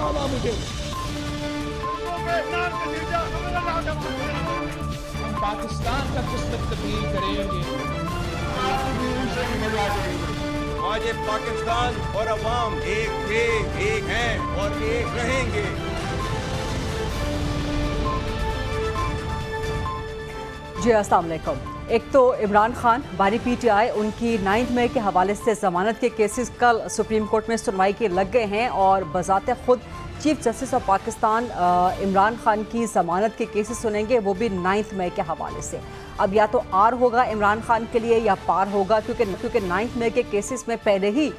डाला मुझे। हम पाकिस्तान का किस्मत तब्दील करेंगे। आज ये पाकिस्तान और अवाम एक थे, एक हैं और एक रहेंगे। जी अस्सलाम वालेकुम। एक तो इमरान खान बानी पीटीआई उनकी 9 मई के हवाले से ज़मानत के केसेस कल सुप्रीम कोर्ट में सुनवाई के लग गए हैं और बज़ाते खुद chief justice of Pakistan Imran Khan की ज़मानत के केसेस सुनेंगे, वो भी 9 मई के हवाले से। अब या तो आर होगा इमरान खान के लिए या पार होगा, क्योंकि 9 मई के केसेस में पहले ही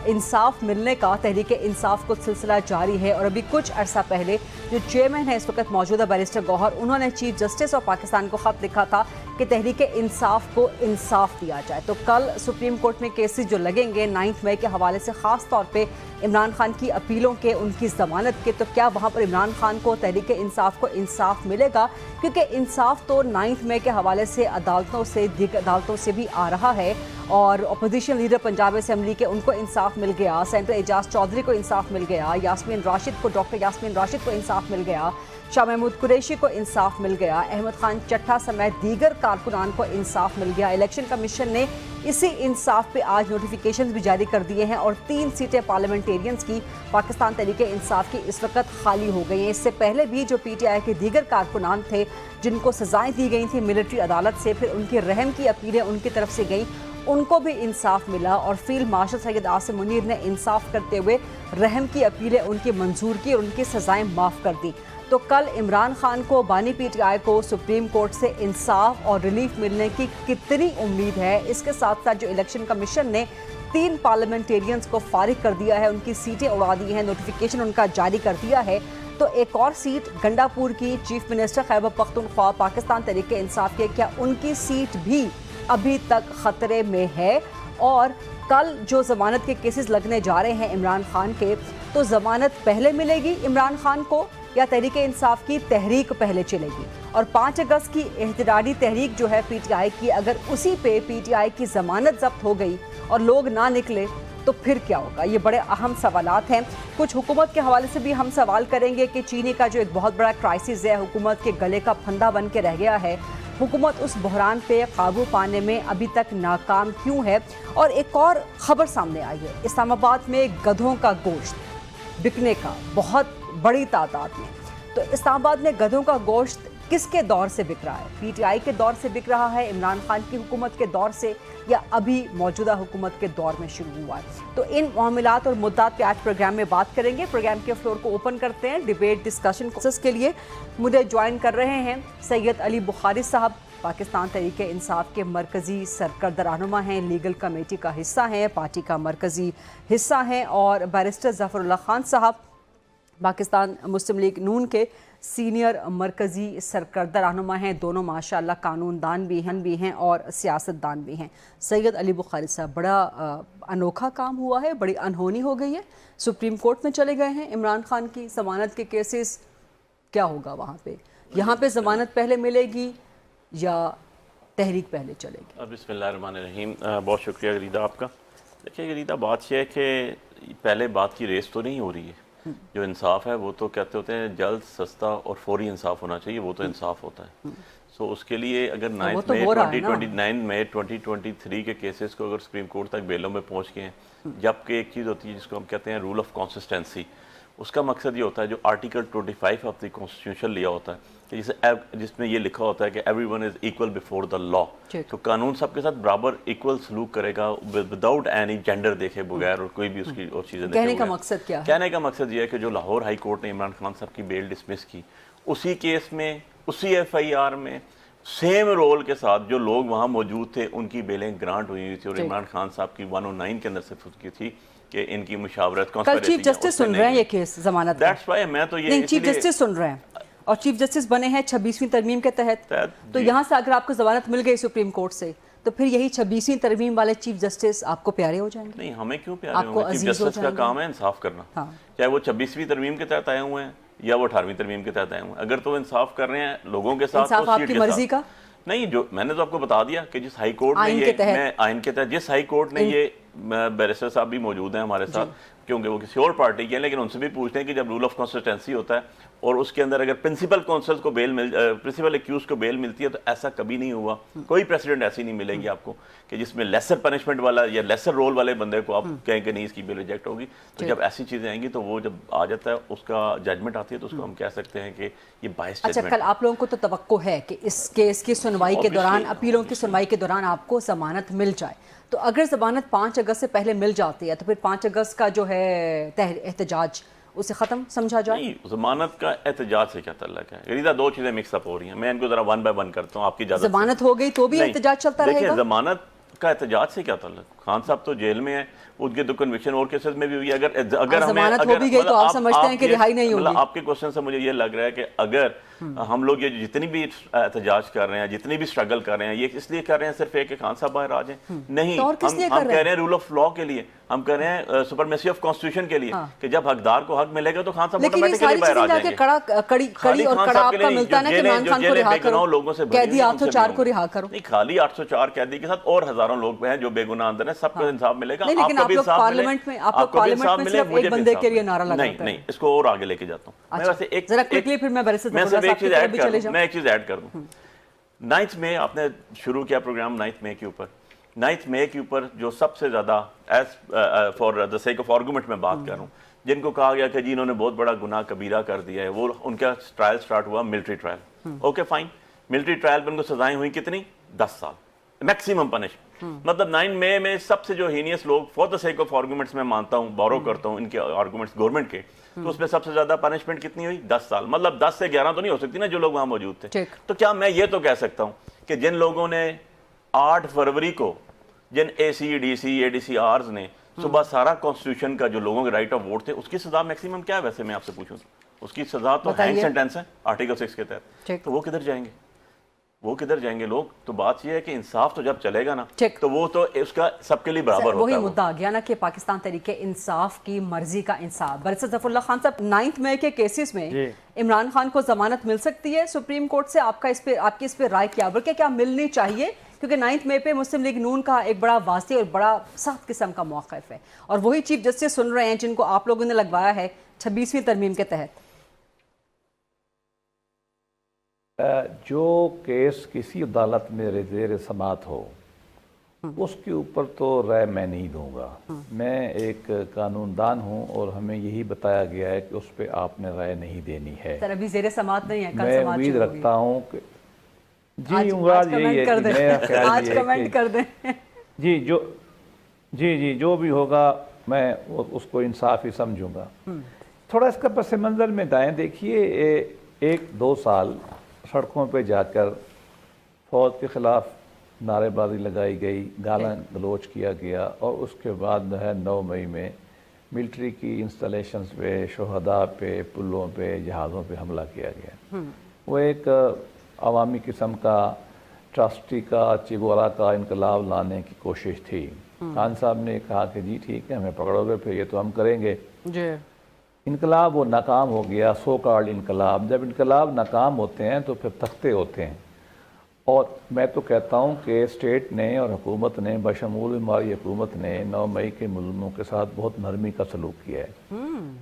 इंसाफ मिलने का तहरीक इंसाफ को सिलसिला जारी है। और अभी कुछ अरसा पहले जो चेयरमैन है इस वक्त मौजूदा बैरिस्टर गौहर, उन्होंने चीफ जस्टिस ऑफ पाकिस्तान को ख़त लिखा था कि तहरीक इंसाफ को इंसाफ दिया जाए। तो कल सुप्रीम कोर्ट में केसेस जो लगेंगे 9 मई के हवाले से, ख़ास तौर पे इमरान खान की अपीलों के, उनकी ज़मानत के, तो क्या वहाँ पर इमरान खान को तहरीक इंसाफ को इंसाफ मिलेगा? क्योंकि इंसाफ तो 9 मई के हवाले से अदालतों से, दीगर अदालतों से भी आ रहा है। और अपोजिशन लीडर पंजाब असेंबली के, उनको इंसाफ मिल गया, सेनेटर एजाज चौधरी को इंसाफ मिल गया, यास्मीन राशिद को, डॉक्टर यास्मीन राशिद को इंसाफ मिल गया, शाह महमूद कुरैशी को इंसाफ मिल गया, अहमद खान चट्टा समेत दीगर कारकुनान को इंसाफ मिल गया। इलेक्शन कमीशन ने इसी इंसाफ पे आज नोटिफिकेशंस भी जारी कर दिए हैं और 3 सीटें पार्लियामेंटेरियंस की पाकिस्तान तहरीक इंसाफ की इस वक्त खाली हो गई हैं। इससे पहले भी जो पीटीआई के दीगर कारकुनान थे जिनको सजाएं दी गई थी मिलिट्री अदालत से, फिर उनकी रहम की अपीलें उनकी तरफ से गई, उनको भी इंसाफ मिला और फील्ड मार्शल सैयद आसिम मुनीर ने इंसाफ करते हुए रहम की अपीलें उनकी मंजूर की और उनकी सजाएं माफ़ कर दी। तो कल इमरान खान को, बानी पीटीआई को सुप्रीम कोर्ट से इंसाफ और रिलीफ मिलने की कितनी उम्मीद है? इसके साथ साथ जो इलेक्शन कमीशन ने 3 पार्लियामेंटेरियंस को फारिग कर दिया है, उनकी सीटें उड़ा दी हैं, नोटिफिकेशन उनका जारी कर दिया है, तो एक और सीट गंडापुर की चीफ मिनिस्टर खैबर पख्तूनख्वा पाकिस्तान तहरीक इंसाफ के, क्या उनकी सीट भी अभी तक ख़तरे में है? और कल जो ज़मानत के केसेस लगने जा रहे हैं इमरान खान के, तो ज़मानत पहले मिलेगी इमरान खान को या तहरीक इंसाफ की तहरीक पहले चलेगी? और 5 अगस्त की एहतजाजी तहरीक जो है पीटीआई की, अगर उसी पे पीटीआई की ज़मानत जब्त हो गई और लोग ना निकले तो फिर क्या होगा? ये बड़े अहम सवालात हैं। कुछ हुकूमत के हवाले से भी हम सवाल करेंगे कि चीनी का जो एक बहुत बड़ा क्राइसिस है, हुकूमत के गले का फंदा बन के रह गया है, हुकूमत उस बहरान पे काबू पाने में अभी तक नाकाम क्यों है? और एक और ख़बर सामने आई है, इस्लामाबाद में गधों का गोश्त बिकने का बहुत बड़ी तादाद में। तो इस्लामाबाद में गधों का गोश्त किसके दौर से बिक रहा है? पीटीआई के दौर से बिक रहा है, इमरान खान की हुकूमत के दौर से, या अभी मौजूदा हुकूमत के दौर में शुरू हुआ है? तो इन मामलात और मुद्दात पे आज प्रोग्राम में बात करेंगे। प्रोग्राम के फ्लोर को ओपन करते हैं डिबेट डिस्कशन के लिए। मुझे ज्वाइन कर रहे हैं सैयद अली बुखारी साहब, पाकिस्तान तहरीक इंसाफ के मरकज़ी सरकर्दा रहनुमा हैं, लीगल कमेटी का हिस्सा हैं, पार्टी का मरकज़ी हिस्सा हैं, और बैरिस्टर ज़फ़रुल्लाह खान साहब पाकिस्तान मुस्लिम लीग नून के सीनियर मरकज़ी सरकर्दा रहनुमा हैं। दोनों माशाअल्लाह कानूनदान भी हैं और सियासतदान भी हैं। सैयद अली बुखारी साहब, बड़ा अनोखा काम हुआ है, बड़ी अनहोनी हो गई है, सुप्रीम कोर्ट में चले गए हैं इमरान खान की ज़मानत के केसेस, क्या होगा वहाँ पे? यहाँ पे ज़मानत पहले मिलेगी या तहरीक पहले चलेगी? बिस्मिल्लाहिर्रहमानिर्रहीम। बहुत शुक्रिया गरीदा आपका। देखिए गरीदा, बात यह है कि पहले बात की रेस तो नहीं हो रही है। जो इंसाफ है वो तो कहते होते हैं जल्द, सस्ता और फौरी इंसाफ होना चाहिए, वो तो इंसाफ होता है। सो उसके लिए अगर 9 मई 2023 के केसेस को अगर सुप्रीम कोर्ट तक बेलों में पहुंच गए हैं, जबकि एक चीज़ होती है जिसको हम कहते हैं रूल ऑफ कंसिस्टेंसी, उसका मकसद ये होता है जो आर्टिकल 25 ऑफ द कॉन्स्टिट्यूशन लिया होता है, जिसमें ये लिखा होता है कि everyone is equal before the law. तो कानून सबके साथ बराबर इक्वल सलूक करेगा विदाउट एनी जेंडर देखे बगैर और कोई भी उसकी और चीज़ें देखे। कहने का मकसद क्या है? कहने का मकसद ये है कि जो लाहौर हाई कोर्ट ने इमरान खान साहब की बेल डिसमिस की, उसी केस में, उसी FIR में सेम रोल के साथ जो लोग वहाँ मौजूद थे उनकी बेलें ग्रांट हुई थी और इमरान खान साहब की 109 के अंदर से की थी कि इनकी मुशावरत कल चीफ जस्टिस सुन रहे हैं ये केस ज़मानत। दैट्स व्हाई मैं तो ये चीफ जस्टिस सुन रहे हैं और चीफ जस्टिस बने हैं 26वीं तरमीम के तहत। तो यहाँ से अगर आपको ज़मानत मिल गई सुप्रीम कोर्ट से, तो फिर यही 26वीं तरमीम वाले चीफ जस्टिस आपको प्यारे हो जाएंगे? नहीं, हमें क्यों प्यारे होंगे? चीफ जस्टिस का काम है इंसाफ करना। चाहे वो 26वीं तरमीम के तहत आए हुए हैं या वो 18वीं तरमीम के तहत आए हुए हैं, अगर तो इंसाफ कर रहे हैं लोगों के साथ, इंसाफ आपकी मर्जी का नहीं। जो मैंने तो आपको बता दिया कि जिस हाई कोर्ट ने ये, मैं आइन के तहत, जिस हाई कोर्ट ने ये, बैरिस्टर साहब भी मौजूद हैं हमारे साथ, کیونکہ وہ کسی اور پارٹی کے ہیں، لیکن ان سے بھی پوچھتے ہیں کہ جب رول آف کنسسٹنسی ہوتا ہے اور اس کے اندر اگر پرنسپل کونسل کو پرنسپل ایکیوز کو بیل ملتی ہے تو ایسا کبھی نہیں ہوا. کوئی پریسیڈنٹ ایسی نہیں ملے گی آپ کو کہ جس میں لیسر پنشمنٹ والا یا لیسر رول والے بندے کو آپ کہیں کہ نہیں اس کی بیل ریجیکٹ ہوگی. تو جب ایسی چیزیں آئیں گی تو وہ جب آ جاتا ہے اس کا ججمنٹ آتی ہے تو اس کو ہم کہہ سکتے ہیں کہ یہ باعث اچھا کل آپ لوگوں کو تو توقع ہے کہ اس کیس کی سنوائی کے دوران اپیلوں کی سنوائی کے دوران آپ کو ضمانت مل جائے، تو اگر ضمانت 5 اگست سے پہلے مل جاتی ہے تو پھر 5 اگست کا جو ہے احتجاج اسے ختم سمجھا جائے؟ نہیں، ضمانت کا احتجاج سے کیا تعلق ہے؟ غریدہ 2 چیزیں مکس اپ ہو رہی ہیں، میں ان کو ذرا 1 بائی 1 کرتا ہوں آپ کی اجازت سے. ضمانت ہو گئی تو بھی احتجاج چلتا رہے گا؟ دیکھیں ضمانت کا احتجاج سے کیا تعلق؟ خان صاحب تو جیل میں ہیں، ان کے تو کنوکشن اور کیسز میں بھی ہوئی ہے. اگر ضمانت ہو بھی گئی تو آپ سمجھتے ہیں کہ رہائی نہیں ہوگی؟ آپ کے کوشچن سے مجھے یہ لگ رہا ہے کہ اگر ہم لوگ یہ جتنی بھی احتجاج کر رہے ہیں، جتنی بھی اسٹرگل کر رہے ہیں، یہ اس لیے کر رہے ہیں صرف کہ خان صاحب باہر آ جائیں؟ نہیں، ہم کہہ رہے ہیں رول آف لا کے لیے، ہم کہہ رہے ہیں سپرمیسی آف کانسٹیٹیوشن کے لیے کہ جب حقدار کو حق ملے گا تو خان صاحب آٹومیٹکلی باہر آ جائیں گے. کڑی اور کڑا آپ کا ملتا ہے نا کہ عمران خان کو رہا کرو، قیدی 804 کو رہا کرو. نہیں، خالی 804 قیدی کے ساتھ اور ہزاروں لوگ ہیں جو بے گناہ اندر ہیں، سب کو انصاف ملے گا. لیکن آپ لوگ پارلیمنٹ میں صرف ایک بندے کے لیے نعرہ لگاتے ہیں. نہیں، اس کو اور آگے لے کے جاتا ہوں. ذرا کوئکلی پھر میں بیرسٹر ظفر اللہ صاحب کی طرف بھی چلے جاؤں. میں ایک چیز ایڈ کر دوں. 9 مئی آپ نے شروع کیا پروگرام 9 مئی کے اوپر. 9 مئی کے اوپر جو سب سے زیادہ for the sake of argument میں بات کر رہا ہوں، جن کو کہا گیا کہ جی انہوں نے بہت بڑا گناہ کبیرہ کر دیا ہے، وہ ان کا ٹرائل سٹارٹ ہوا military trial. Okay fine, military trial پہ ان کو سزائیں ہوئی کتنی؟ 10 سال میکسیمم پنشمنٹ. مطلب 9 مئی میں سب سے جو ہینیس لوگ for the sake of arguments میں مانتا ہوں، بورو کرتا ہوں ان کے آرگومنٹس گورنمنٹ کے، تو اس میں سب سے زیادہ پنشمنٹ کتنی ہوئی؟ 10 سال. مطلب 10 سے 11 تو نہیں ہو سکتی نا جو لوگ وہاں موجود تھے. تو کیا میں یہ تو کہہ سکتا ہوں کہ جن لوگوں نے 8 فروری کو جن اے سی ڈی سی اے ڈی سی آرز نے صبح سارا کانسٹیٹیوشن کا جو لوگوں کے رائٹ آف ووٹ تھے، اس کی سزا میکسیمم کیا ہے؟ ویسے میں آپ سے پوچھوں اس کی سزا تو ہینگ سینٹینس ہے آرٹیکل 6 کے تحت. تو وہ کدھر جائیں گے؟ وہ کدھر جائیں گے لوگ؟ تو بات یہ ہے کہ انصاف تو جب چلے گا نا تو وہ تو اس کا سب کے لیے برابر ہوتا ہے. وہی مدعا آ گیا نا کہ پاکستان تحریک انصاف کی مرضی کا انصاف. بیرسٹر ظفر اللہ خان صاحب، 9 مئی کے کیسز میں عمران خان کو ضمانت مل سکتی ہے سپریم کورٹ سے؟ آپ کی اس پہ رائے کیا، بلکہ کیا ملنی چاہیے؟ کیونکہ 9 مئی پہ مسلم لیگ نون کا ایک بڑا واضح اور بڑا سخت قسم کا موقف ہے، اور وہی چیف جسٹس سن رہے ہیں جن کو آپ لوگوں نے لگوایا ہے 26ویں ترمیم کے تحت. جو کیس کسی عدالت میں زیر سماعت ہو اس کے اوپر تو رائے میں نہیں دوں گا. میں ایک قانون دان ہوں اور ہمیں یہی بتایا گیا ہے کہ اس پہ آپ نے رائے نہیں دینی ہے. سر ابھی زیر سماعت نہیں ہے، میں امید رکھتا ہوں کہ جی مراد یہی ہے کہ میرا خیال یہ ہے کہ جی جو بھی ہوگا میں اس کو انصاف ہی سمجھوں گا. تھوڑا اس کا پس منظر میں دائیں دیکھیے، 1-2 سال سڑکوں پہ جا کر فوج کے خلاف نعرے بازی لگائی گئی، گالاں گلوچ کیا گیا، اور اس کے بعد جو ہے 9 مئی میں ملٹری کی انسٹالیشنز پہ، شہداء پہ، پلوں پہ، جہازوں پہ حملہ کیا گیا. وہ ایک عوامی قسم کا ٹرسٹی کا چگورا کا انقلاب لانے کی کوشش تھی. خان صاحب نے کہا کہ جی ٹھیک ہے ہمیں پکڑو گے پھر یہ تو ہم کریں گے. انقلاب وہ ناکام ہو گیا، سو کالڈ انقلاب. جب انقلاب ناکام ہوتے ہیں تو پھر تختے ہوتے ہیں. اور میں تو کہتا ہوں کہ اسٹیٹ نے اور حکومت نے بشمول ہماری حکومت نے 9 مئی کے ملزموں کے ساتھ بہت نرمی کا سلوک کیا ہے.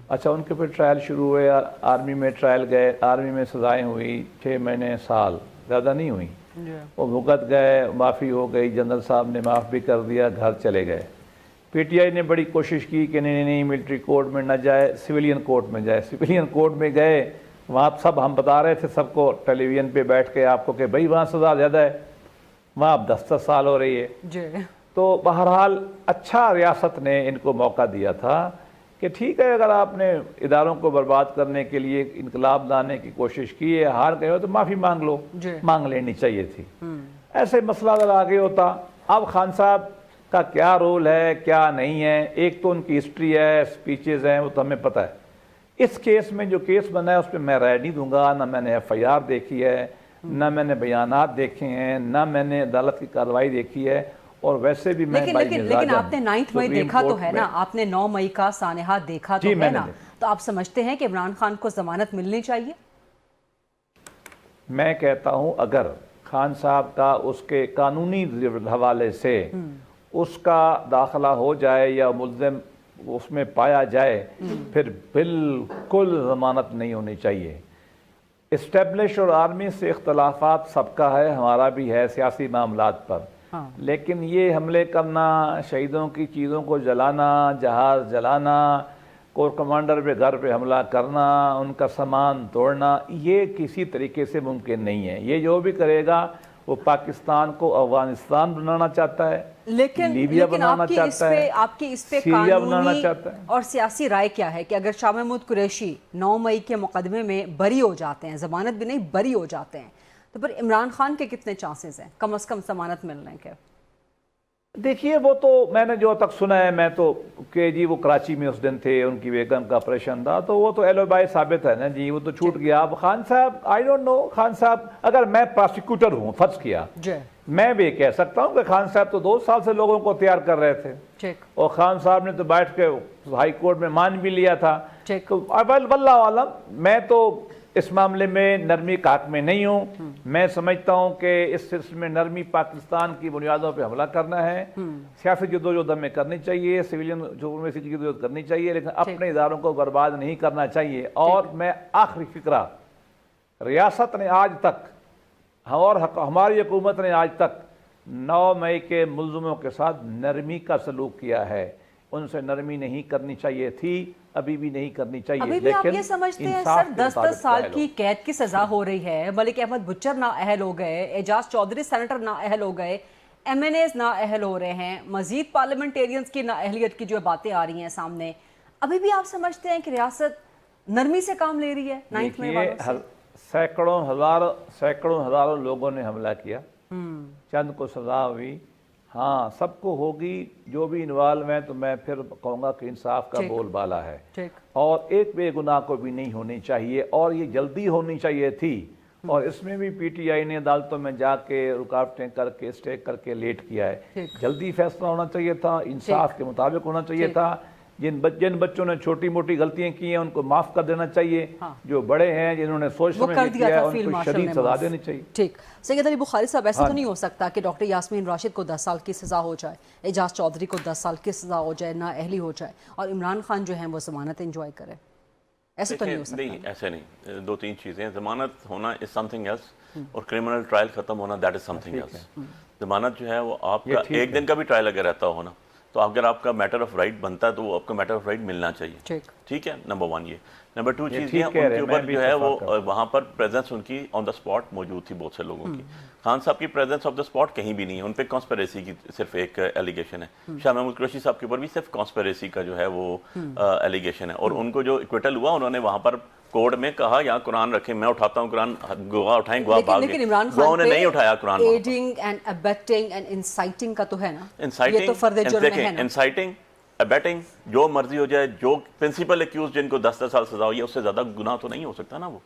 اچھا ان کے پھر ٹرائل شروع ہوئے، آرمی میں ٹرائل گئے، آرمی میں سزائیں ہوئی 6 مہینے سال، زیادہ نہیں ہوئی. وہ بھگت گئے، معافی ہو گئی، جنرل صاحب نے معاف بھی کر دیا، گھر چلے گئے. پی ٹی آئی نے بڑی کوشش کی کہ نہیں ملٹری کورٹ میں نہ جائے، سویلین کورٹ میں جائے. سویلین کورٹ میں گئے، وہاں سب ہم بتا رہے تھے سب کو ٹیلی ویژن پہ بیٹھ کے آپ کو کہ بھائی وہاں سزا زیادہ ہے، وہاں اب 10 سال ہو رہی ہے. تو بہرحال اچھا ریاست نے ان کو موقع دیا تھا کہ ٹھیک ہے اگر آپ نے اداروں کو برباد کرنے کے لیے انقلاب لانے کی کوشش کی ہے، ہار گئے ہو تو معافی مانگ لو. مانگ لینی چاہیے تھی. ایسے مسئلہ اگر آگے ہوتا. اب خان صاحب کا کیا رول ہے کیا نہیں ہے، ایک تو ان کی ہسٹری ہے، سپیچز ہیں، وہ تو ہمیں پتہ ہے. اس کیس میں جو کیس بنا ہے اس پہ میں رائے نہیں دوں گا. نہ میں نے ایف آئی آر دیکھی ہے، نہ میں نے بیانات دیکھے ہیں، نہ میں نے عدالت کی کارروائی دیکھی ہے. اور ویسے بھی میں لیکن آپ نے 9 مئی دیکھا تو ہے نا، آپ نے 9 مئی کا سانحہ دیکھا تو ہے نا، تو آپ سمجھتے ہیں کہ عمران خان کو ضمانت ملنی چاہیے؟ میں کہتا ہوں اگر خان صاحب کا اس کے قانونی حوالے سے اس کا داخلہ ہو جائے یا ملزم اس میں پایا جائے پھر بالکل ضمانت نہیں ہونی چاہیے۔ اسٹیبلش اور آرمی سے اختلافات سب کا ہے، ہمارا بھی ہے سیاسی معاملات پر، لیکن یہ حملے کرنا، شہیدوں کی چیزوں کو جلانا، جہاز جلانا، کور کمانڈر پہ گھر پہ حملہ کرنا، ان کا سامان توڑنا، یہ کسی طریقے سے ممکن نہیں ہے۔ یہ جو بھی کرے گا وہ پاکستان کو افغانستان بنانا چاہتا ہے، لیبیا بنانا چاہتا ہے، آپ کی اس پہ سیریا بنانا قانونی چاہتا ہے۔ اور سیاسی رائے کیا ہے کہ اگر شاہ محمود قریشی 9 مئی کے مقدمے میں بری ہو جاتے ہیں، ضمانت بھی نہیں بری ہو جاتے ہیں، تو پھر عمران خان کے کتنے چانسز ہیں کم از کم ضمانت ملنے کے؟ دیکھیے وہ تو میں نے جو تک سنا ہے، میں تو کہ جی وہ کراچی میں اس دن تھے، ان کی بیگم کا آپریشن تھا، تو وہ تو ایلوبائی ثابت ہے نا جی، وہ تو چھوٹ گیا۔ اب خان صاحب آئی ڈونٹ نو، خان صاحب اگر میں پراسیکیوٹر ہوں، فرض کیا میں بھی کہہ سکتا ہوں کہ خان صاحب تو 2 سال سے لوگوں کو تیار کر رہے تھے، اور خان صاحب نے تو بیٹھ کے ہائی کورٹ میں مان بھی لیا تھا۔ واللہ عالم، میں تو اس معاملے میں نرمی کا حق میں نہیں ہوں۔ میں سمجھتا ہوں کہ اس سلسلے میں نرمی پاکستان کی بنیادوں پہ حملہ کرنا ہے، سیاسی جدوجہد ہمیں کرنی چاہیے، سویلین ڈپلومیسی کی جدوجہد کرنی چاہیے، لیکن اپنے اداروں کو برباد نہیں کرنا چاہیے۔ اور میں آخری فکرہ، ریاست نے آج تک اور ہماری حکومت نے آج تک 9 مئی کے ملزموں کے ساتھ نرمی کا سلوک کیا ہے، ان سے نرمی نہیں کرنی چاہیے تھی، ابھی بھی نہیں کرنی چاہیے۔ ابھی بھی آپ یہ سمجھتے ہیں سر 10 سال کی قید کی سزا ہو رہی ہے، ملک احمد بچر نااہل ہو گئے، اعجاز چودھری سینیٹر نااہل ہو گئے، ایم این ایز نااہل ہو رہے ہیں، مزید پارلیمنٹیرینز کی نااہلیت کی جو باتیں آ رہی ہیں سامنے، ابھی بھی آپ سمجھتے ہیں کہ ریاست نرمی سے کام لے رہی ہے 9 مئی والوں سے؟ سینکڑوں ہزاروں لوگوں نے حملہ کیا، چند کو سزا ہوئی، ہاں سب کو ہوگی، جو بھی انوالو ہیں، تو میں پھر کہوں گا کہ انصاف کا بول بالا ہے، اور ایک بے گناہ کو بھی نہیں ہونی چاہیے، اور یہ جلدی ہونی چاہیے تھی۔ اور اس میں بھی پی ٹی آئی نے عدالتوں میں جا کے رکاوٹیں کر کے اسٹے کر کے لیٹ کیا ہے۔ جلدی فیصلہ ہونا چاہیے تھا، انصاف کے مطابق ہونا چاہیے تھا۔ جن بچوں نے چھوٹی موٹی غلطیاں کی ہیں ان کو معاف کر دینا چاہیے، جو بڑے ہیں جنہوں نے سوچ سمجھ کیا ہے ان کو شدید سزا دینی چاہیے۔ ٹھیک، سید علی بخاری صاحب، ایسا تو نہیں ہو سکتا کہ ڈاکٹر یاسمین راشد کو 10 سال کی سزا ہو جائے، اعجاز چودھری کو 10 سال کی سزا ہو جائے، نااہلی ہو جائے، اور عمران خان جو ہیں وہ ضمانت انجوائے کرے؟ ایسا تو نہیں ہو سکتا۔ نہیں، ایسے نہیں، 2-3 چیزیں، ضمانت ہونا از سم تھنگ ایلس، اور کرمنل ٹرائل ختم ہونا that is something else. ضمانت جو ہے وہ آپ کا ایک دن کا بھی ٹرائل اگر رہتا ہو نا، تو اگر آپ کا میٹر آف رائٹ بنتا ہے تو وہ آپ کا میٹر آف رائٹ ملنا چاہیے، ٹھیک ہے، نمبر 1 یہ۔ نمبر 2 چیز یہ، ان کے اوپر جو ہے وہ وہاں پر پریزنس ان کی آن دا اسپاٹ موجود تھی بہت سے لوگوں کی۔ خان صاحب کی پریزنس آف دا اسپاٹ کہیں بھی نہیں ہے، ان پہ کانسپیریسی کی صرف ایک ایلیگیشن ہے۔ شاہ محمود قریشی صاحب کے اوپر بھی صرف کانسپیریسی کا جو ہے وہ ایلیگیشن ہے، اور ان کو جو ایکویٹل ہوا انہوں نے وہاں پر کورٹ میں کہا یا قرآن رکھیں، میں اٹھاتا ہوں قرآن، گواہ اٹھائیں، گواہ بھاگ گئے، گواہوں نے نہیں اٹھایا قرآن۔ ایڈنگ اینڈ ابیٹنگ اینڈ انسائٹنگ کا تو ہے نا، یہ تو فرد جرم ہے نا۔ انسائٹنگ، ابیٹنگ، جو مرضی ہو جائے، جو پرنسپل ایکیوز جن کو 10 سال سزا ہوئی ہے، اس سے زیادہ گناہ تو نہیں ہو سکتا نا وہ،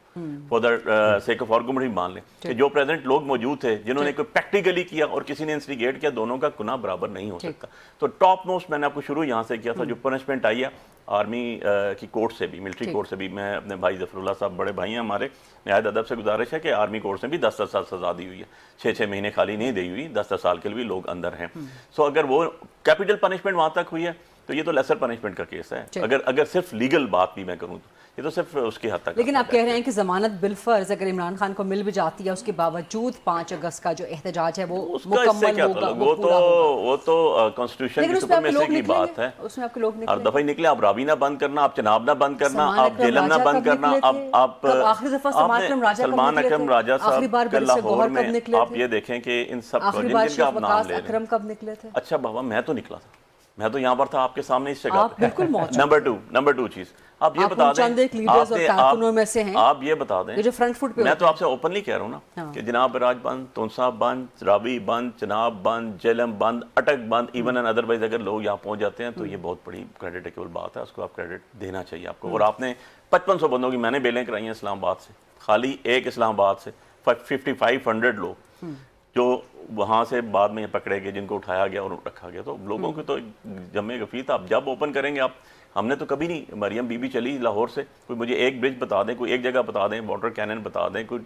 for the sake of argument بھی مان لیں کہ جو پریزنٹ لوگ موجود تھے جنہوں نے کوئی پریکٹیکلی کیا اور کسی نے انسٹیگیٹ کیا، دونوں کا گناہ برابر نہیں ہو سکتا۔ تو ٹاپ موسٹ میں نے آپ کو شروع یہاں سے کیا تھا، جو پنشمنٹ آئی ہے آرمی کی کورٹ سے بھی، ملٹری کورٹ سے بھی، میں اپنے بھائی ظفر اللہ صاحب بڑے بھائی ہیں ہمارے، نہایت ادب سے گزارش ہے کہ آرمی کورٹ سے بھی 10 سال سزا دی ہوئی ہے، 6 مہینے خالی نہیں دی ہوئی، 10 سال کے لیے بھی لوگ اندر ہیں۔ سو اگر وہ کیپٹل پنشمنٹ وہاں تک ہوئی ہے تو یہ تو لیسر پنشمنٹ کا کیس ہے۔ اگر صرف لیگل بات بھی میں کروں تو یہ تو صرف اس کی حد تک۔ لیکن آپ کہہ رہے ہیں کہ ضمانت بالفرض اگر عمران خان کو مل بھی جاتی ہے، اس کے باوجود 5 اگست کا جو احتجاج ہے وہ مکمل ہوگا، وہ تو کانسٹیٹیوشن کی سپریمیسی کی بات ہے۔ اس میں آپ کے لوگ ہر دفعہ نکلے، آپ رابی نہ بند کرنا، آپ چناب نہ بند کرنا، آپ جیلم نہ بند کرنا، آپ سلمان اکرم راجہ صاحب کے لاہور میں آپ یہ دیکھیں کہ ان سب جن کا آپ نام لے رہے ہیں۔ اچھا بابا میں تو نکلا تھا، میں تو یہاں پر تھا آپ کے سامنے اس جگہ پہ۔ نمبر 2 چیز آپ یہ بتا دیں، آپ یہ بتا دیں، میں تو آپ سے اوپنلی کہہ رہا ہوں نا کہ جناب راج بند، تونسا بند، رابی بند، چناب بند، جیلم بند، اٹک بند، ایون اینڈ ادروائز اگر لوگ یہاں پہنچ جاتے ہیں تو یہ بہت بڑی کریڈیٹیبل بات ہے، اس کو آپ کریڈٹ دینا چاہیے آپ کو۔ اور آپ نے 5500 بندوں کی میں نے بیلیں کرائی ہیں اسلام آباد سے، خالی ایک اسلام آباد سے 5500 لوگ جو وہاں سے بعد میں پکڑے گئے، جن کو اٹھایا گیا اور رکھا گیا۔ تو لوگوں کی تو جمع غفیر تھا، آپ جب اوپن کریں گے آپ، ہم نے تو کبھی نہیں، مریم بی بی چلی لاہور سے، کوئی مجھے ایک برج بتا دیں، کوئی ایک جگہ بتا دیں، واٹر کینن بتا دیں، کوئی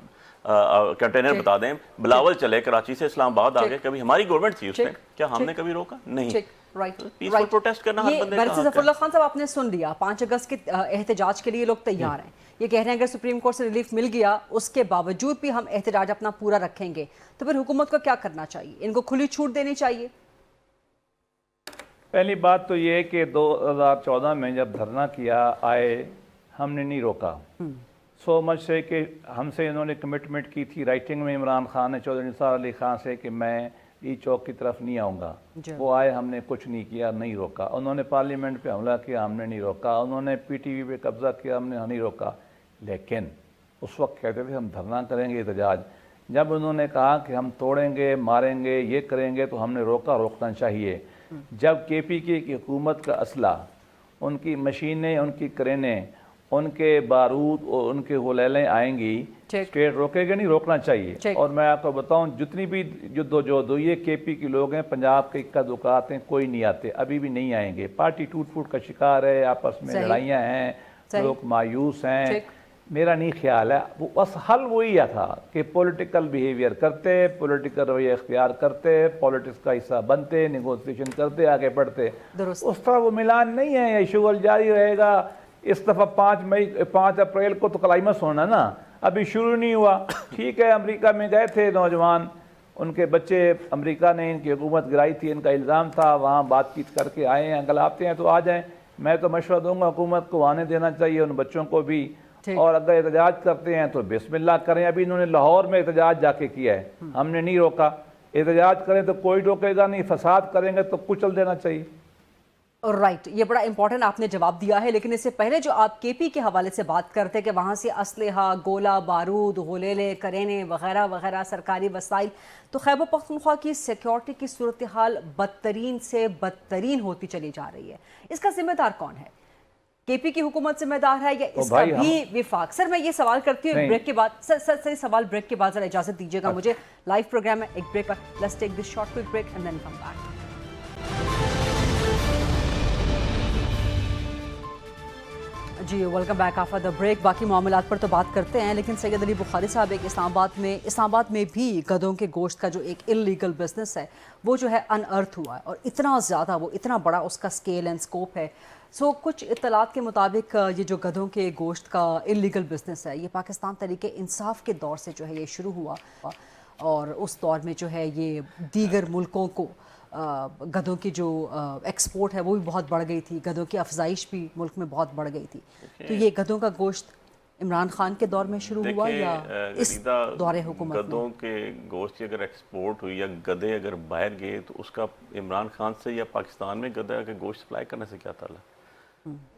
کنٹینر بتا دیں، بلاول چلے کراچی سے اسلام آباد آ گئے، کبھی ہماری گورنمنٹ تھی اس میں، کیا ہم نے کبھی روکا؟ نہیں۔ राइट पीसफुल प्रोटेस्ट करना हर बंदे का हक है। ज़फ़रुल्लाह खान साहब, आपने सुन लिया, 5 अगस्त के एहतजाज के लिए लोग तैयार हैं। ये कह रहे हैं अगर सुप्रीम कोर्ट से रिलीफ मिल गया उसके बावजूद भी हम एहतजाज अपना पूरा रखेंगे, तो फिर हुकूमत को क्या करना चाहिए? इनको खुली छूट देनी चाहिए? पहली बात तो ये है कि 2014 में जब धरना किया आए, हमने नहीं रोका। सो मच से कि हमसे इन्होंने कमिटमेंट की थी राइटिंग में, इमरान खान ने चौधरी निसार अली खान से, कि मैं ई चौक की तरफ नहीं आऊँगा। वो आए, हमने कुछ नहीं किया, नहीं रोका। उन्होंने पार्लियामेंट पे हमला किया, हमने नहीं रोका। उन्होंने PTV पे कब्ज़ा किया, हमने नहीं रोका। लेकिन उस वक्त कहते थे हम धरना करेंगे, एहतजाज। जब उन्होंने कहा कि हम तोड़ेंगे, मारेंगे, ये करेंगे, तो हमने रोकना चाहिए। जब KPK की हुकूमत का असला, उनकी मशीनें, उनकी क्रेनें, उनके बारूद और उनके गुलेलें आएंगी, स्टेट रोकेगा नहीं, रोकना चाहिए। और मैं आपको बताऊं, जितनी भी जद्दोजहद हुई है, KP के लोग हैं, पंजाब के इक्का दुक्का आते हैं, कोई नहीं आते, अभी भी नहीं आएंगे। पार्टी टूट फूट का शिकार है, आपस में लड़ाइयाँ हैं, लोग मायूस हैं। मेरा नहीं ख्याल है, वो बस हल वही था कि पॉलिटिकल बिहेवियर करते, पॉलिटिकल रवैया इख्तियार करते, पॉलिटिक्स का हिस्सा बनते, नेगोशिएशन करते, आगे बढ़ते। उस तरह वो मिलान नहीं है, ये शुगल जारी रहेगा। इस दफ़ा 5 अप्रैल को तो क्लाइमेक्स होना ना, अभी शुरू नहीं हुआ। ठीक है, अमेरिका में गए थे नौजवान, उनके बच्चे, अमेरिका ने इनकी हुकूमत गिराई थी, इनका इल्ज़ाम था, वहाँ बातचीत करके आए हैं, अगर आते हैं तो आ जाएं। मैं तो मशवरा दूंगा हुकूमत को आने देना चाहिए, उन बच्चों को भी। और अगर एहतजाज करते हैं तो बिस्मिल्लाह करें। अभी इन्होंने लाहौर में एहतजाज जाके किया है, हमने नहीं रोका। एहतजाज करें तो कोई रोकेगा नहीं, फसाद करेंगे तो कुचल देना चाहिए। राइट, ये बड़ा इंपॉर्टेंट आपने जवाब दिया है। लेकिन इससे पहले जो आप KP के हवाले से बात करते कि वहाँ से असलहा, गोला बारूद, गोलेले, करेने वगैरह वगैरह, सरकारी वसाइल, तो खैबर पख्तूनख्वा की सिक्योरिटी की सूरत हाल बदतरीन से बदतरीन होती चली जा रही है। इसका जिम्मेदार कौन है? KP की हुकूमत जिम्मेदार है या इसका भी विफाक? सर मैं ये सवाल करती हूँ ब्रेक के बाद। सर सवाल ब्रेक के बाद, जरा इजाजत दीजिएगा मुझे, लाइव प्रोग्राम है, एक ब्रेक पर। Let's take this short quick break and then come back. जी welcome back after the break. बाकी मामलात पर तो बात करते हैं, लेकिन सैयद अली बुखारी साहब एक इस्लामाबाद में भी गधों के गोश्त का जो एक इलीगल बिजनेस है वो जो है अनअर्थ हुआ है, और इतना ज़्यादा, वो इतना बड़ा उसका स्केल एंड स्कोप है। सो कुछ इत्तलात के मुताबिक ये जो गधों के गोश्त का इलीगल बिजनेस है, ये पाकिस्तान तरीके इंसाफ के दौर से जो है ये शुरू हुआ, और उस दौर में जो है ये दीगर मुल्कों को गधों की जो एक्सपोर्ट है वो भी बहुत बढ़ गई थी, गधों की अफजाइश भी मुल्क में बहुत बढ़ गई थी। तो ये गधों का गोश्त इमरान खान के दौर में शुरू हुआ या इस दौरे हुकूमत में? गधों के गोश्त की अगर एक्सपोर्ट हुई या गधे अगर बाहर गए तो उसका इमरान खान से या पाकिस्तान में गधा के गोश्त सप्लाई करने से क्या ताल्लुक?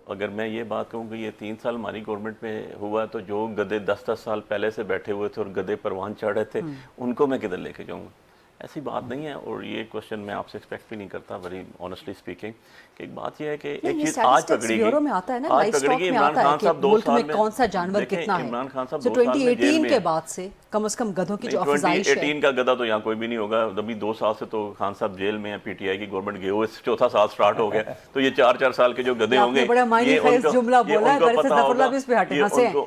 अगर मैं ये बात कहूँ कि ये 3 साल हमारी गवर्नमेंट में हुआ, तो जो गधे 10-10 साल पहले से बैठे हुए थे और गधे परवान चढ़ रहे थे, उनको मैं किधर लेके जाऊँगा? ऐसी बात नहीं है। और ये क्वेश्चन मैं आपसे एक्सपेक्ट भी नहीं करता, वेरी ऑनेस्टली स्पीकिंग। कि एक बात ये है कि एक चीज आज पकड़ेगी, में आता है ना, लाइफ स्टॉक में आता है कि मुल्क में कौन सा जानवर कितना है। इमरान खान साहब 2018 के बाद से कम से कम गधों की जो अफजाइश है, 2018 का गधा तो यहाँ कोई भी नहीं होगा। अभी 2 साल से तो खान साहब जेल में है, PTI की गवर्नमेंट गए हुए, 4था साल स्टार्ट हो गया। तो ये 4-4 साल के जो गधे होंगे, जुमला बोला है,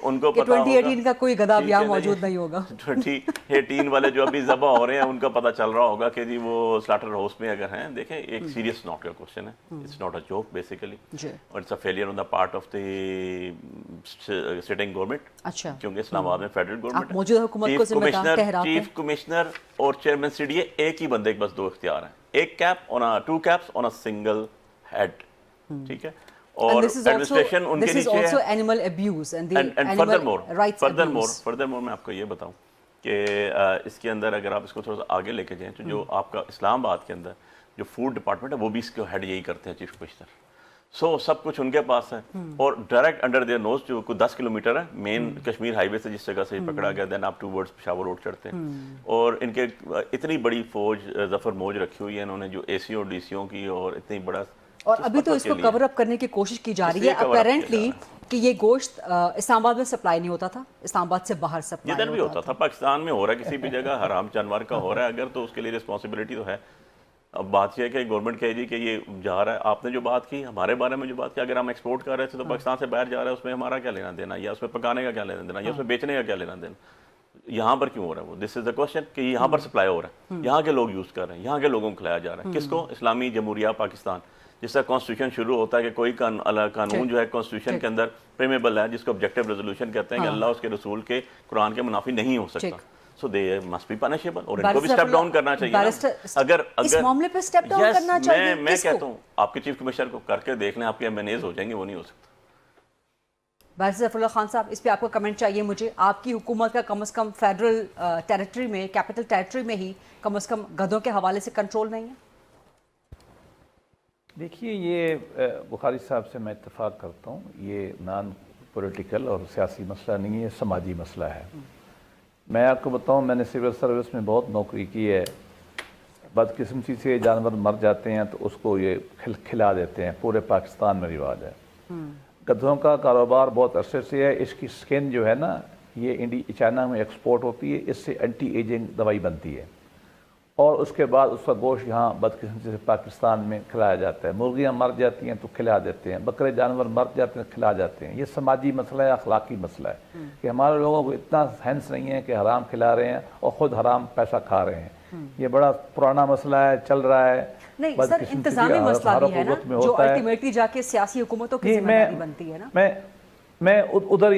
उनको 2018 का कोई गधा यहाँ मौजूद नहीं होगा। 2018 वाले जो अभी ज़बा हो रहे हैं उनका पता चल रहा होगा कि जी वो स्लॉटर हाउस में अगर हैं। देखें, एक सीरियस नॉट का क्वेश्चन है, it's not a joke basically, और it's a failure on the part of the sitting government. अच्छा, क्योंकि इस्लामाबाद में फेडरल गवर्नमेंट, मौजूदा हुकूमत को जिम्मेदार ठहराते हैं। चीफ कमिश्नर और चेयरमैन CDA एक ही बंदे के बस 2 इख्तियार हैं, एक cap on a 2 caps on a single head, ठीक है। और एडमिनिस्ट्रेशन उनके नीचे है। एनिमल अब्यूज एंड फर्दरमोर मैं आपको ये बताऊं कि इसके अंदर अगर आप इसको थोड़ा सा आगे लेके जाएं तो जो आपका इस्लामाबाद के अंदर जो फूड डिपार्टमेंट है वो भी इसको हेड यही करते हैं, चीफ कमिश्नर। सब कुछ उनके पास है, और डायरेक्ट अंडर देयर नोज जो कुछ 10 किलोमीटर है मेन कश्मीर हाईवे से, जिस जगह से पकड़ा गया, देन आप टूवर्ड्स पेशावर रोड चढ़ते हैं। और इनके इतनी बड़ी फौज, जफर मौज रखी हुई है इन्होंने, जो AC और DCO की, और इतनी बड़ा, और अभी तो इसको कवर अप करने की कोशिश की जा रही है अपेरेंटली कि ये गोश्त इस्लामाबाद में सप्लाई नहीं होता था, इस्लामाबाद से बाहर सप्लाई जिधर भी होता था। पाकिस्तान में हो रहा है, किसी भी जगह हराम जानवर का हो रहा है अगर, तो उसके लिए रिस्पॉन्सिबिलिटी तो है। अब बात यह है कि गवर्नमेंट कहे जी कि ये जा रहा है। आपने जो बात की हमारे बारे में, जो बात की, अगर हम एक्सपोर्ट कर रहे थे तो पाकिस्तान से बाहर जा रहा है, उसमें हमारा क्या लेना देना, या उसमें पकाने का क्या लेना देना, या उसमें बेचने का क्या लेना देना? یہاں پر کیوں ہو رہا ہے وہ؟ دس از دا کوشچن کہ یہاں پر سپلائی ہو رہا ہے, یہاں کے لوگ یوز کر رہے ہیں, یہاں کے لوگوں کو کھلایا جا رہا ہے. کس کو؟ اسلامی جمہوریہ پاکستان. جس طرح کانسٹیٹیوشن شروع ہوتا ہے کہ کوئی قانون جو ہے کانسٹیٹیوشن کے اندر پریمیبل ہے, جس کو آبجیکٹو ریزولوشن کہتے ہیں کہ اللہ اس کے رسول کے قرآن کے منافی نہیں ہو سکتا, سو دے مسٹ بی پنشیبل, اور ان کو بھی سٹیپ ڈاؤن کرنا چاہیے. اگر اس معاملے پہ سٹیپ ڈاؤن کرنا چاہیے. میں کہتا ہوں آپ کے چیف کمشنر کو کر کے دیکھ لیں, آپ کے MNAs ہو جائیں گے, وہ نہیں ہو سکتا. بارسٹر ظفر اللہ خان صاحب, اس پہ آپ کو کمنٹ چاہیے مجھے. آپ کی حکومت کا کم از کم فیڈرل ٹیریٹری میں, کیپٹل ٹیریٹری میں ہی کم از کم گدھوں کے حوالے سے کنٹرول نہیں ہے. دیکھیے, یہ بخاری صاحب سے میں اتفاق کرتا ہوں, یہ نان پولیٹیکل اور سیاسی مسئلہ نہیں ہے, سماجی مسئلہ ہے. میں آپ کو بتاؤں, میں نے سول سروس میں بہت نوکری کی ہے. بدقسمتی سے جانور مر جاتے ہیں تو اس کو یہ کھلا دیتے ہیں, پورے پاکستان میں رواج ہے. گدھوں کا کاروبار بہت عرصے سے ہے. اس کی سکن جو ہے نا, یہ چائنا میں ایکسپورٹ ہوتی ہے, اس سے اینٹی ایجنگ دوائی بنتی ہے, اور اس کے بعد اس کا گوشت یہاں بدقسمتی سے پاکستان میں کھلایا جاتا ہے. مرغیاں مر جاتی ہیں تو کھلا دیتے ہیں, بکرے جانور مر جاتے ہیں کھلا جاتے ہیں. یہ سماجی مسئلہ ہے, اخلاقی مسئلہ ہے کہ ہمارے لوگوں کو اتنا سینس نہیں ہے کہ حرام کھلا رہے ہیں اور خود حرام پیسہ کھا رہے ہیں. یہ بڑا پرانا مسئلہ ہے, چل رہا ہے. نہیں سر, انتظامی مسئلہ بھی ہے نا, جو الٹیمیٹلی جا کے سیاسی حکومتوں کی ذمہ داری بنتی ہے نا. میں ادھر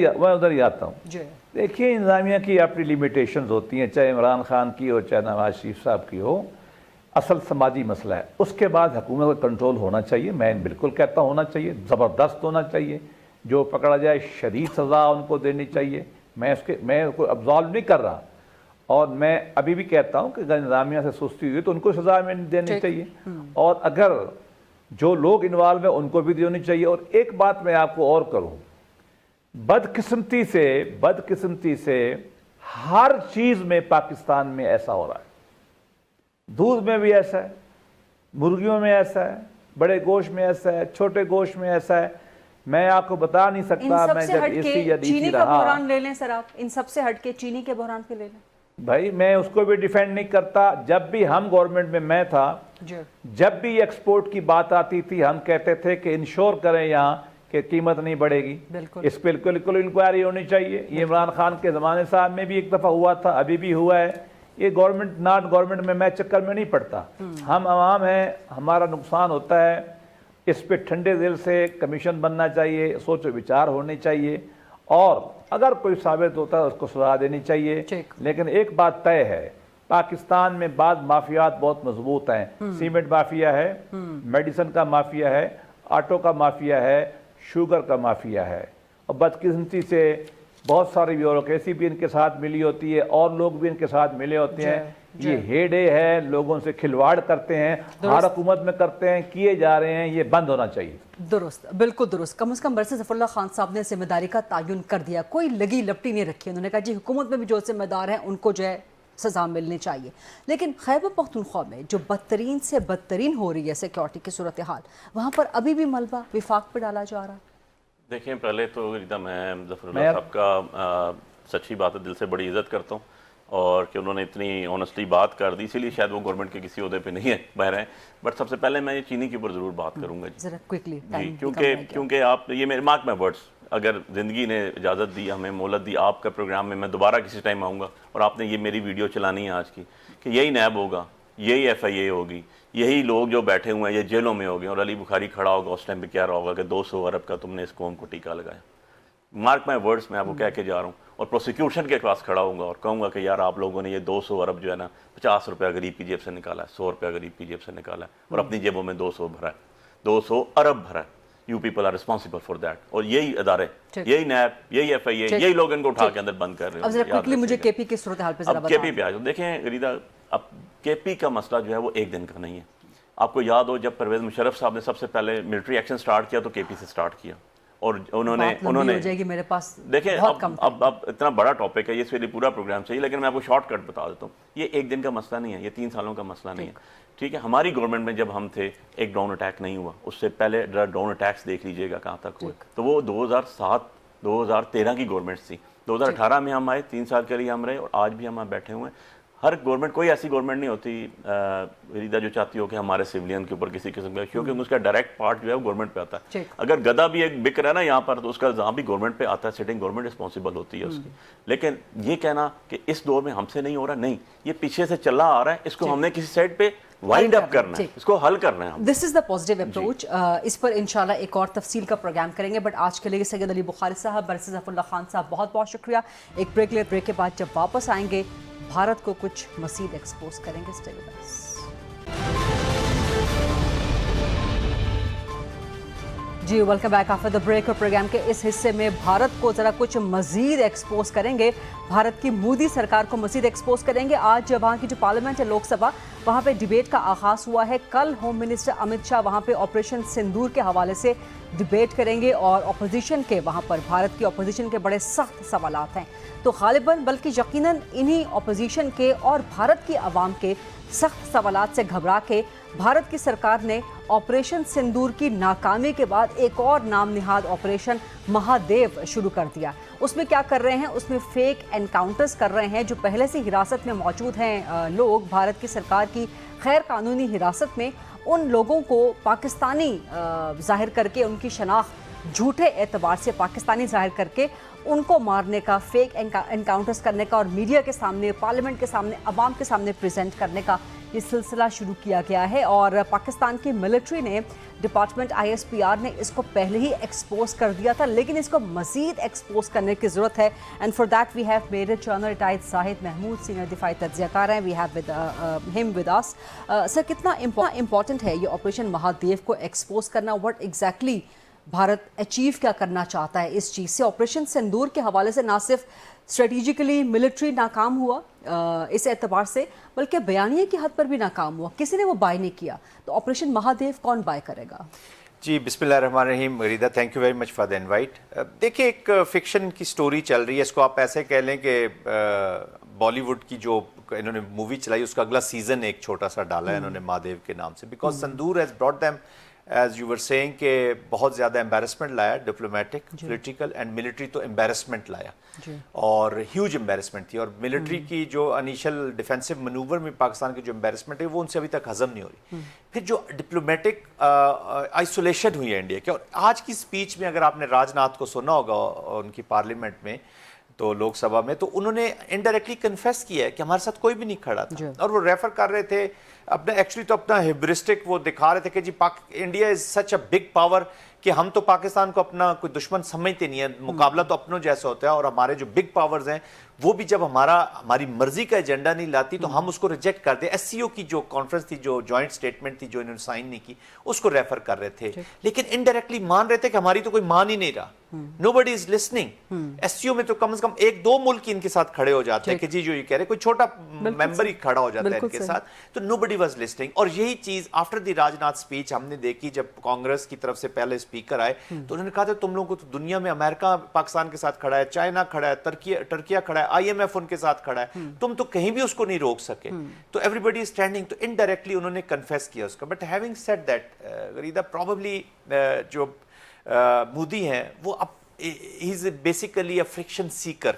ہی آتا ہوں. دیکھیے, انتظامیہ کی اپنی لیمیٹیشنز ہوتی ہیں, چاہے عمران خان کی ہو, چاہے نواز شریف صاحب کی ہو. اصل سماجی مسئلہ ہے. اس کے بعد حکومت کا کنٹرول ہونا چاہیے. میں بالکل کہتا ہوں ہونا چاہیے, زبردست ہونا چاہیے. جو پکڑا جائے شدید سزا ان کو دینی چاہیے. میں کوئی ابزالو نہیں کر رہا, اور میں ابھی بھی کہتا ہوں کہ اگر انتظامیہ سے سستی ہوئی تو ان کو سزا میں دینی چاہیے, اور اگر جو لوگ انوالو ہیں ان کو بھی دینی چاہیے. اور ایک بات میں آپ کو اور کروں, بدقسمتی سے ہر چیز میں پاکستان میں ایسا ہو رہا ہے. دودھ میں بھی ایسا ہے, مرغیوں میں ایسا ہے, بڑے گوشت میں ایسا ہے, چھوٹے گوشت میں ایسا ہے. میں آپ کو بتا نہیں سکتا. میں جب اسی یا چینی کا بحران لے لیں سر, آپ ان سب سے ہٹ کے چینی کے بحران پہ لے لیں. بھائی میں اس کو بھی ڈیفینڈ نہیں کرتا. جب بھی ہم گورنمنٹ میں تھا, جب بھی ایکسپورٹ کی بات آتی تھی, ہم کہتے تھے کہ انشور کریں یہاں کہ قیمت نہیں بڑھے گی. اس پہ بالکل انکوائری ہونی چاہیے. یہ عمران خان کے زمانے صاحب میں بھی ایک دفعہ ہوا تھا, ابھی بھی ہوا ہے. یہ گورنمنٹ ناٹ گورنمنٹ میں چکر میں نہیں پڑتا. ہم عوام ہیں, ہمارا نقصان ہوتا ہے. اس پہ ٹھنڈے دل سے کمیشن بننا چاہیے, سوچ و وچار ہونے چاہیے, اور اگر کوئی ثابت ہوتا ہے اس کو سزا دینی چاہیے. لیکن ایک بات طے ہے, پاکستان میں بعض مافیات بہت مضبوط ہیں. سیمنٹ مافیا ہے, میڈیسن کا مافیا ہے, آٹو کا مافیا ہے, شوگر کا مافیا ہے, اور بدقسمتی سے بہت ساری بیوروکریسی بھی ان کے ساتھ ملی ہوتی ہے, اور لوگ بھی ان کے ساتھ ملے ہوتے ہیں. یہ ہیڈے ہے, لوگوں سے کھلواڑ کرتے ہیں, ہر حکومت میں کرتے ہیں, کیے جا رہے ہیں. یہ بند ہونا چاہیے. درست, بالکل درست. کم از کم برسر ظفر اللہ خان صاحب نے ذمہ داری کا تعین کر دیا, کوئی لگی لپٹی نہیں رکھی. انہوں نے کہا جی حکومت میں بھی جو ذمہ دار ہیں ان کو جو ہے سزا ملنی چاہیے. لیکن خیبر پختونخوا میں جو بدترین سے بدترین ہو رہی ہے سیکیورٹی کی صورتحال, وہاں پر ابھی بھی ملبہ وفاق پہ ڈالا جا رہا ہے. دیکھیں, پہلے تو میں ظفر اللہ صاحب کا سچی بات ہے, دل سے بڑی عزت کرتا ہوں, اور کہ انہوں نے اتنی آنیسٹلی بات کر دی, اسی لیے شاید وہ گورنمنٹ کے کسی عہدے پہ نہیں ہے بہر ہیں. بٹ سب سے پہلے میں یہ چینی کے اوپر ضرور بات کروں گا ذرا کوئکلی, کیونکہ آپ یہ میرے مارک میں ورڈز, اگر زندگی نے اجازت دی, ہمیں مہلت دی, آپ کا پروگرام میں دوبارہ کسی ٹائم آؤں گا, اور آپ نے یہ میری ویڈیو چلانی ہے آج کی, کہ یہی نیب ہوگا, یہی FIA ہوگی, یہی لوگ جو بیٹھے ہوئے ہیں یہ جیلوں میں ہو گئے, اور علی بخاری کھڑا ہوگا اس ٹائم پہ کہہ رہا ہوگا کہ 200 ارب کا تم نے اس قوم کو ٹیکہ لگایا. مارک مائی ورڈز, میں آپ کو کہہ کے جا رہا ہوں. اور پروسیکیوشن کے پاس کھڑا ہوں گا اور کہوں گا کہ یار آپ لوگوں نے یہ 200 ارب جو ہے نا, 50 روپیہ غریب کی جیب سے نکالا ہے, 100 روپیہ غریب کی جیب سے نکالا ہے, اور اپنی جیبوں میں 200 بھرا ہے, 200 ارب بھرا ہے. You people are responsible for that. اور یہی ادارے, یہی نیب, یہی FIA, یہی لوگ ان کو اٹھا کے اندر بند کر رہے ہیں. اب ذرا کوئکلی مجھے KP کی صورتحال پہ ذرا بتائیں. KP پہ آ جاؤ. دیکھیں غریدہ, اب KP کا مسئلہ جو ہے وہ ایک دن کا نہیں ہے. آپ کو یاد ہو جب پرویز مشرف صاحب نے سب سے پہلے ملٹری ایکشن سٹارٹ کیا تو KP سے سٹارٹ کیا, اور انہوں نے دیکھیں اب اتنا بڑا ٹاپک ہے یہ, اس کے لیے پورا پروگرام چاہیے, لیکن میں آپ کو شارٹ کٹ بتا دیتا ہوں. یہ ایک دن کا مسئلہ نہیں ہے, یہ 3 سالوں کا مسئلہ نہیں ہے. ٹھیک ہے, ہماری گورنمنٹ میں جب ہم تھے ایک ڈرون اٹیک نہیں ہوا, اس سے پہلے ڈرون اٹیکس دیکھ لیجئے گا کہاں تک ہوئے, تو وہ 2007-2013 کی گورنمنٹ تھی. 2018 میں ہم آئے, 3 سال کے لیے ہم رہے, اور آج بھی ہم بیٹھے ہوئے ہیں. हर गवर्नमेंट, कोई ऐसी गवर्नमेंट नहीं होती रीदा जो चाहती हो कि हमारे सिविलियन के ऊपर किसी किस्म का, क्योंकि उसका डायरेक्ट पार्ट जो है वो गवर्नमेंट पे आता है। अगर गधा भी एक बिक रहा है ना यहाँ पर, तो उसका इल्ज़ाम भी गवर्नमेंट पे आता है, सिटिंग गवर्नमेंट रिस्पॉन्सिबल होती है उसकी। लेकिन ये कहना कि इस दौर में हमसे नहीं हो रहा, नहीं, ये पीछे से चला आ रहा है, इसको हमने किसी साइड पे वाइंड अप करना है, इसको हल करना है। This is the positive approach. इस पर इंशाल्लाह एक और तफसील का प्रोग्राम करेंगे, बट आज के लिए सैयद अली बुखारी साहब, बरसिस ज़फ़रुल्लाह खान साहब, बहुत बहुत शुक्रिया। एक ब्रेक ले, ब्रेक के बाद जब वापस आएंगे भारत को कुछ मज़ीद एक्सपोज करेंगे। Stay with us. जी welcome back after the break. Programme के इस हिस्से में भारत को ज़रा कुछ मज़ीद एक्सपोज करेंगे, भारत की मोदी सरकार को मज़ीद एक्सपोज करेंगे। आज वहाँ की जो पार्लियामेंट है, लोकसभा, वहाँ पे डिबेट का आगाज़ हुआ है। कल होम मिनिस्टर अमित शाह वहाँ पे ऑपरेशन सिंदूर के हवाले से डिबेट करेंगे और अपोजिशन के, वहाँ पर भारत की अपोजिशन के बड़े सख्त सवालात हैं। तो गालिबन बल्कि यकीनन इन्हीं अपोजिशन के और भारत की आवाम के सख्त सवालात से घबरा के भारत की सरकार ने ऑपरेशन सिंदूर की नाकामी के बाद एक और नाम निहाद ऑपरेशन महादेव शुरू कर दिया। उसमें क्या कर रहे हैं? उसमें फेक एनकाउंटर्स कर रहे हैं। जो पहले से हिरासत में मौजूद हैं लोग भारत की सरकार की गैर कानूनी हिरासत में, उन लोगों को पाकिस्तानी जाहिर करके, उनकी शनाख्त झूठे एतबार से पाकिस्तानी जाहिर करके उनको मारने का, फेक एनकाउंटर्स करने का और मीडिया के सामने, पार्लियामेंट के सामने, अवाम के सामने प्रेजेंट करने का ये सिलसिला शुरू किया गया है। और पाकिस्तान की मिलिट्री ने, डिपार्टमेंट ISPR ने इसको पहले ही एक्सपोज कर दिया था, लेकिन इसको मज़ीद एक्सपोज करने की ज़रूरत है। And for that we have major general retired Zahid Mahmood, senior दिफाई तज्ज़ियाकार हैं, we have him with us. Sir, कितना इम्पॉर्टेंट है ये ऑपरेशन महादेव को एक्सपोज करना? व्हाट एग्जैक्टली भारत अचीव क्या करना चाहता है इस चीज़ से? ऑपरेशन सिंदूर के हवाले से ना सिर्फ स्ट्रेटेजिकली मिलिट्री नाकाम हुआ इस एतबार से, बल्कि बयानिए की हद पर भी नाकाम हुआ, किसी ने वो बाय नहीं किया। तो ऑपरेशन महादेव कौन बाय करेगा? जी बिस्मिल्लाहिर्रहमानिर्रहीम। Gharida, thank you very much for the invite. देखिए, एक फिक्शन की स्टोरी चल रही है, इसको आप ऐसे कह लें कि बॉलीवुड की जो इन्होंने मूवी चलाई उसका अगला सीजन एक छोटा सा डाला है इन्होंने महादेव के नाम से, because Sindoor has brought them, as you were saying, के बहुत ज़्यादा एम्बेरसमेंट लाया, डिप्लोमेटिक, पॉलिटिकल एंड मिलिट्री, तो एम्बेरसमेंट लाया और ह्यूज एम्बेरसमेंट थी। और मिलिट्री की जो इनिशियल डिफेंसिव मनूवर में पाकिस्तान की जो एम्बेरसमेंट है वो उनसे अभी तक हजम नहीं हो रही। फिर जो डिप्लोमेटिक आइसोलेशन हुई है इंडिया की, और आज की स्पीच में अगर आपने राजनाथ को सुना होगा उनकी पार्लियामेंट में, तो लोकसभा में, तो उन्होंने इनडायरेक्टली कन्फेस किया है कि हमारे साथ कोई भी नहीं खड़ा था, और वो रेफर कर रहे थे अपना, एक्चुअली तो अपना हिब्रिस्टिक वो दिखा रहे थे कि जी India is such a big power कि हम तो पाकिस्तान को अपना कोई दुश्मन समझते नहीं है, मुकाबला तो अपनों जैसा होता है, और हमारे जो बिग पावर्स हैं वो भी जब हमारी मर्जी का एजेंडा नहीं लाती तो हम उसको रिजेक्ट करते। SCO की जो कॉन्फ्रेंस थी, जो जॉइंट स्टेटमेंट थी जो इन्होंने साइन नहीं की, उसको रेफर कर रहे थे, लेकिन इनडायरेक्टली मान रहे थे कि हमारी तो कोई मान ही नहीं रहा, नोबडी इज लिसनिंग। SCO में तो कम से कम 1-2 मुल्क इनके साथ खड़े हो जाते हैं कि जी जो ये कह रहे, कोई छोटा मेंबर ही खड़ा हो जाता है इनके साथ, तो नोबडी वाज लिसनिंग। और यही चीज आफ्टर द राजनाथ स्पीच हमने देखी, जब कांग्रेस की तरफ से पहले स्पीकर आए तो उन्होंने कहा था तुम लोगों को तो दुनिया में अमेरिका पाकिस्तान के साथ खड़ा है, चाइना खड़ा है, टर्किया खड़ा है, IMF उनके साथ खड़ा है, तुम तो कहीं भी उसको नहीं रोक सके, तो एवरीबडी इज स्टैंडिंग। तो इनडायरेक्टली उन्होंने कन्फेस किया उसका। But having said that, Gharida, probably जो मोदी हैं वो अब he is basically a friction seeker,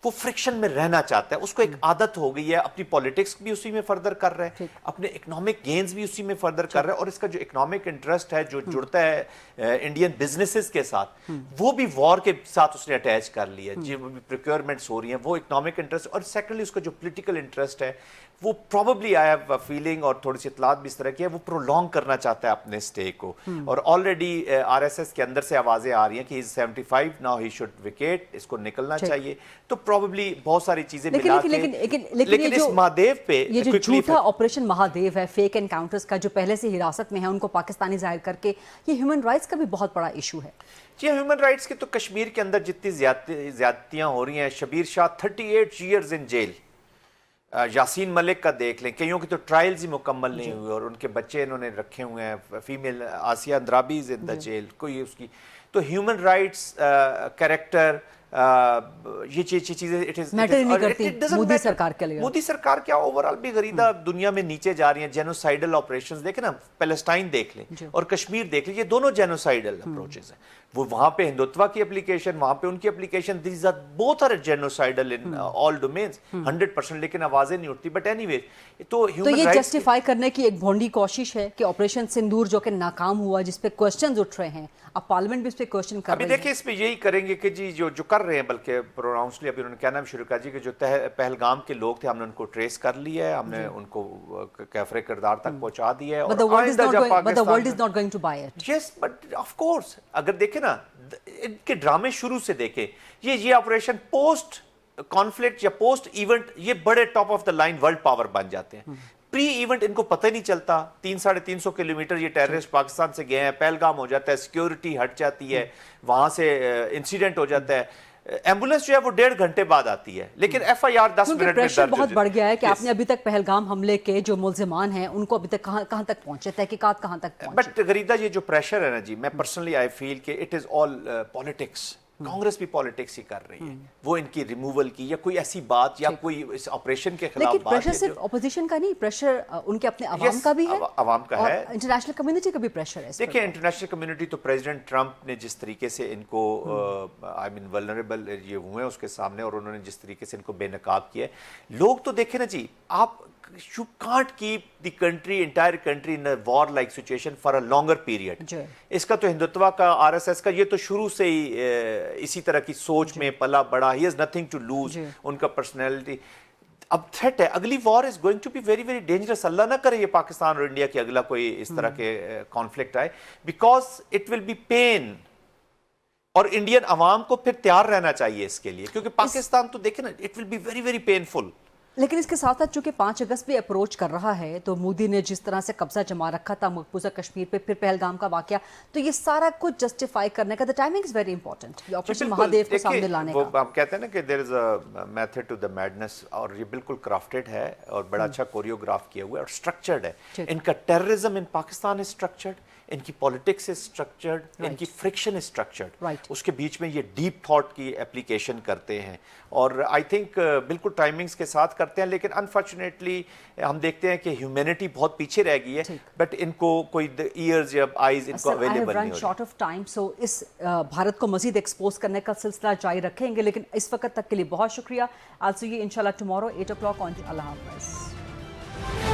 वो फ्रिक्शन में रहना चाहता है, उसको एक आदत हो गई है, अपनी पॉलिटिक्स भी उसी में फर्दर कर रहा है, अपने इकोनॉमिक गेन्स भी उसी में फर्दर कर रहा है, और इसका जो इकोनॉमिक इंटरेस्ट है जो जुड़ता है इंडियन बिजनेसेस के साथ, वो भी वॉर के साथ उसने अटैच कर लिया, जो प्रोक्योरमेंट्स हो रही हैं वो इकोनॉमिक इंटरेस्ट, और सेकेंडली उसका जो पोलिटिकल इंटरेस्ट है वो probably, I have a feeling और थोड़ी सी इतलात भी इस तरह की है, वो प्रोलॉन्ग करना चाहता है अपने स्टे को। और ऑलरेडी RSS के अंदर से आवाजें आ रही हैं कि 75 नाउ ही शुड विकेट, इसको निकलना चाहिए। तो प्रॉबेबली बहुत सारी चीजें मिला के, लेकिन इस महादेव पे ये जो झूठा ऑपरेशन महादेव है, फेक एनकाउंटर्स का, जो पहले से हिरासत में है उनको पाकिस्तानी जाहिर करके, ये ह्यूमन राइट्स का भी बहुत बड़ा इशू है। जी, ह्यूमन राइट्स के तो कश्मीर के अंदर जितनी ज्यादतियां हो रही हैं, Shabir Shah 38 years in jail, Yasin Malik का देख लें, कईयों की तो ट्रायल्स ही मुकम्मल नहीं हुए और उनके बच्चे इन्होंने रखे हुए हैं, female Asiya Andrabi is in the jail, कोई उसकी तो ह्यूमन राइट्स, कैरेक्टर, ये चीजें इट इज मैटर नहीं करती मोदी सरकार के लिए। मोदी सरकार क्या ओवरऑल भी गरीदा दुनिया में नीचे जा रही है। जेनोसाइडल ऑपरेशंस देखें ना, पैलेस्टाइन देख लें और कश्मीर देख लें, ये दोनों जेनोसाइडल अप्रोचेस हैं। वो वहां पे हिंदुत्व की एप्लीकेशन, वहां पे उनकी application, these are both are genocidal in all domains 100%, लेकिन आवाजें नहीं उठती. बट एनीवे, तो ये जस्टिफाई करने की एक भोंडी कोशिश है कि ऑपरेशन सिंदूर जो कि नाकाम हुआ, जिस पे क्वेश्चंस उठ रहे हैं, अब पार्लियामेंट भी इस पे क्वेश्चन कर रही है. अभी देखिए इसमें यही करेंगे कि जी जो कर रहे हैं, बल्कि प्रोनाउंसली अभी उन्होंने कहना भी शुरू कर जी कि जो पहलगाम के लोग थे, हमने उनको ट्रेस कर लिया है, हमने उनको कैफरे किरदार तक पहुंचा दिया है. But the world is not going to buy it. Yes, but of course, अगर देखें ना इनके ड्रामे शुरू से देखें, ये ऑपरेशन पोस्ट कॉन्फ्लिक्ट या पोस्ट इवेंट ये बड़े top of the line world power बन जाते हैं. प्री इवेंट इनको पता ही नहीं चलता. 300-350 किलोमीटर ये टेररिस्ट पाकिस्तान से गए हैं, पहलगाम हो जाता है, सिक्योरिटी हट जाती है, वहां से इंसिडेंट हो जाता है, एम्बुलेंस जो है वो 1.5 घंटे बाद आती है, लेकिन FIR 10 मिनट में प्रेशर बहुत बढ़ गया है कि आपने अभी तक पहलगाम हमले के जो मुल्जिमान हैं उनको अभी तक कहां तक पहुंचे, तहकीकात कहां तक पहुंचे. बट गरीदा ये जो प्रेशर है ना जी, मैं पर्सनली आई फील कि it is all politics. Congress भी पॉलिटिक्स ही कर रही है, वो इनकी रिमूवल की या कोई ऐसी बात या कोई इस ऑपरेशन के खिलाफ लेकिन प्रेशर सिर्फ ऑपोजिशन का नहीं, प्रेशर उनके अपने अवाम का भी है, अवाम का है, इंटरनेशनल कम्युनिटी का भी प्रेशर है. देखिए इंटरनेशनल कम्युनिटी तो प्रेसिडेंट ट्रंप ने जिस तरीके से इनको आई मीन वल्नरेबल ये हुए हैं उसके सामने, और उन्होंने जिस तरीके से इनको बेनकाब किया है, लोग तो देखे ना जी, आप you can't keep the entire country in a war like situation for a longer period. इसका तो हिंदुत्व का, RSS का, ये तो शुरू से ही इसी तरह की सोच में पला बड़ा. he has nothing to lose, उनका पर्सनैलिटी. अब थ्रेट है, अगली war is going to be very very dangerous. अल्लाह ना करे ये पाकिस्तान और इंडिया की अगला कोई इस तरह के कॉन्फ्लिक्ट आए, because it will be pain. और इंडियन अवाम को फिर तैयार रहना चाहिए इसके लिए, क्योंकि पाकिस्तान तो देखे ना, it will B very very painful. लेकिन इसके साथ साथ चूंकि 5 अगस्त भी अप्रोच कर रहा है, तो मोदी ने जिस तरह से कब्जा जमा रखा था मकबूजा कश्मीर पे, फिर पहलगाम का वाकया, तो ये सारा कुछ जस्टिफाई करने का the timing is very important. ये ऑपरेशन महादेव को सामने लाने का, हम कहते हैं ना कि there is a method to the madness, और ये बिल्कुल क्राफ्टेड है और बड़ा अच्छा कोरियोग्राफ किया हुआ है और स्ट्रक्चर्ड है. इनका terrorism in Pakistan is structured, इनकी पॉलिटिक्स इज स्ट्रक्चर्ड, इनकी फ्रिक्शन इज स्ट्रक्चर्ड, उसके बीच में ये डीप थॉट की एप्लीकेशन करते हैं, और आई थिंक बिल्कुल टाइमिंग्स के साथ करते हैं. लेकिन अनफॉर्चुनेटली हम देखते हैं कि ह्यूमैनिटी बहुत पीछे रह गई है, बट इनको कोई ईयर्स या आईज इनको अवेलेबल नहीं हो रही. शॉर्ट ऑफ टाइम, सो इस भारत को मजीद एक्सपोज करने का सिलसिला जारी रखेंगे, लेकिन इस वक्त तक के लिए बहुत शुक्रिया. आज से ये इंशाल्लाह टुमारो 8 o'clock ऑन. अल्लाह हाफ़िज़.